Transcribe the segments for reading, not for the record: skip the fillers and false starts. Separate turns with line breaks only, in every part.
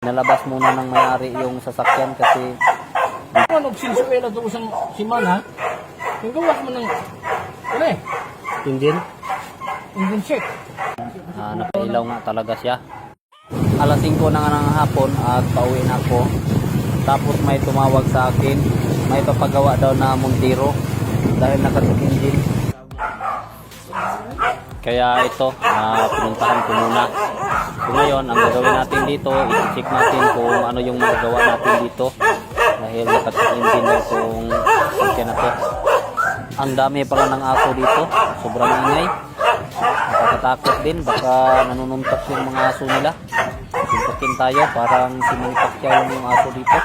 Nalabas muna ng may-ari yung sasakyan kasi
Ano sinsuela to isang simana? Yung gawas mo ng ano eh?
engine,
Engine check.
napailaw nga talaga siya. Alas 5 na nga ng hapon at pauwi na ako. Tapos may tumawag sa akin, may papagawa daw na Montero dahil nakatik engine. Kaya ito, pinuntahan ko muna. So ngayon, ang gagawin natin dito, i-check natin kung ano yung magagawa natin dito. Dahil nakatik engine daw itong sasakyan na to. Ang dami pala ng aso dito, sobrang ingay. Nakakatakot din, baka nanununtok yung mga aso nila. Suntukin tayo, parang sinuntok yung aso dito.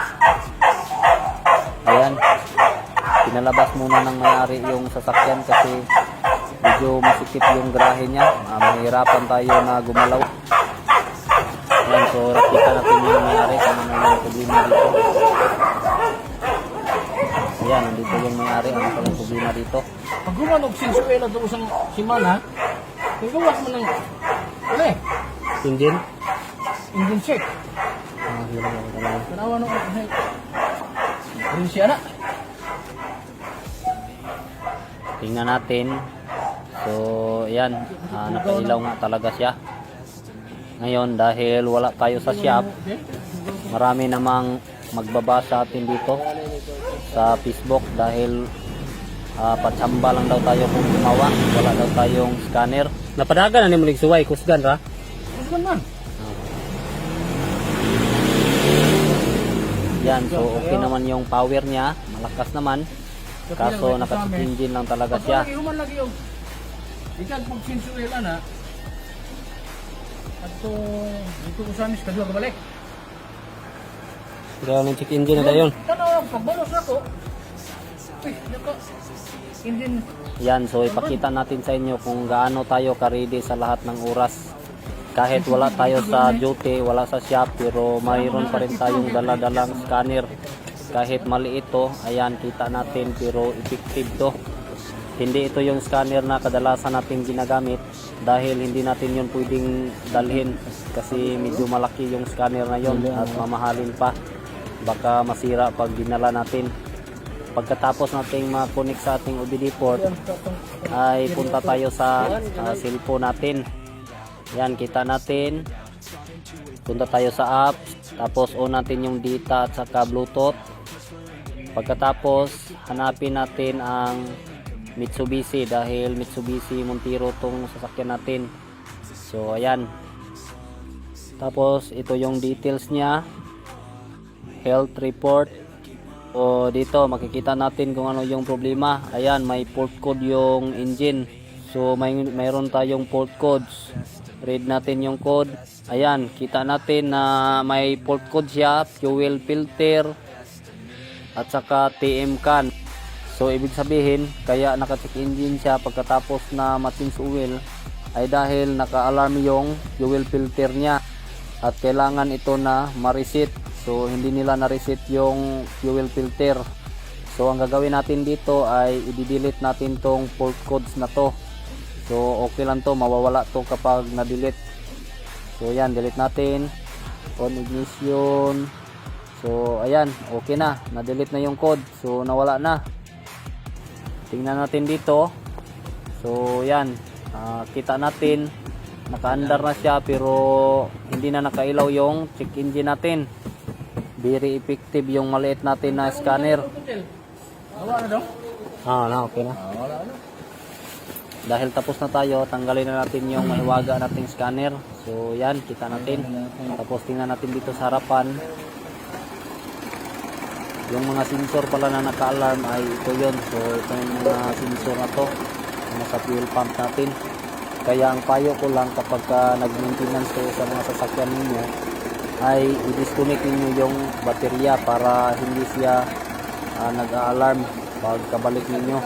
Ayan, pinalabas muna ng may-ari yung sasakyan kasi medyo masikip yung garahe niya. Mahirapan tayo na gumalaw. Ayan, so rakita natin yung may-ari kung ano yung problema dito. Ayan, nandito yung may-ari, ano palang problema dito.
Pag gumanog sinsuela to isang simana, yung gawas mo ng ano eh?
Engine?
Engine check.
Hirap ako talaga.
Tanawa nung rin siya na.
Tingnan natin. So, ayan, napailaw nga talaga siya. Ngayon, dahil wala tayo sa shop, marami namang magbabasa atin dito sa Facebook dahil patsamba lang daw tayo kung gumawa. Wala daw tayong scanner. Napadagan na ni mulig suway, kusgan ra?
Kusgan man.
Yan, so okay naman yung power niya, malakas naman. Kaso naka-check engine lang talaga siya.
Pag human lagi yung ikan pag sinsuela na at to dito ko sa amis kadua kabalik.
Kaya yung check engine na yun.
Tanaw pagbalos ako. Uy, nako. Engine.
Yan, so ipakita natin sa inyo kung gaano tayo ka-ready sa lahat ng oras. Kahit wala tayo sa duty, wala sa shop, pero mayroon pa rin tayong dala-dalang scanner. Kahit maliit to, ayan, kita natin, pero effective to. Hindi ito yung scanner na kadalasan natin ginagamit dahil hindi natin yun pwedeng dalhin kasi medyo malaki yung scanner na yun at mamahalin pa. Baka masira pag dinala natin. Pagkatapos nating ma-connect sa ating OBD port, ay punta tayo sa cellphone natin. Yan, kita natin. Punta tayo sa apps. Tapos on natin yung data at saka Bluetooth. Pagkatapos, hanapin natin ang Mitsubishi dahil Mitsubishi Montero tong sasakyan natin. So, ayan. Tapos, ito yung details niya. Health report. O dito, makikita natin kung ano yung problema. Ayan, may port code yung engine. So, mayroon tayong port codes. Read natin yung code. Ayan, kita natin na may port code siya, fuel filter at saka TM can. So ibig sabihin, kaya naka-check engine siya pagkatapos na ma-change oil ay dahil naka-alarm yung fuel filter niya at kailangan ito na ma-reset. So hindi nila na-reset yung fuel filter. So ang gagawin natin dito ay i-delete natin tong port codes na to. So okay lang to, mawawala to kapag na-delete. So yan, delete natin. On ignition. So ayan, okay na, na-delete na yung code. So nawala na. Tingnan natin dito. So yan, kita natin naka-andar na siya pero hindi na nakailaw yung check engine natin. Very effective yung maliit natin na scanner.
Wala na daw?
Okay na.
Wala na.
Dahil tapos na tayo, tanggalin na natin yung maiwaga nating scanner. So yan, kita natin. Tapos tingnan natin dito sa harapan. Yung mga sensor pala na naka-alarm ay ito yun. So ito yung mga sensor na to sa fuel pump natin. Kaya ang payo ko lang kapag nag-maintenance kayo sa mga sasakyan ninyo ay i-disconnect ninyo yung baterya para hindi siya nag-a-alarm pagkabalik ninyo.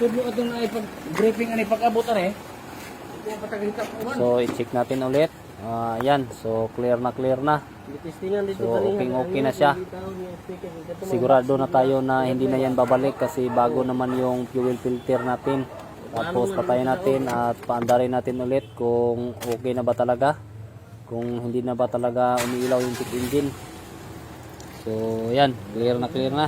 Tudlo ato na ay pag-briefing ani pag-abot are.
So i-check natin ulit. Yan, so clear na. So okay na siya. Sigurado na tayo na hindi na yan babalik kasi bago naman yung fuel filter natin. Tapos patayin natin at paandarin natin ulit kung okay na ba talaga. kung hindi na ba talaga umiilaw yung check engine. So yan, clear na.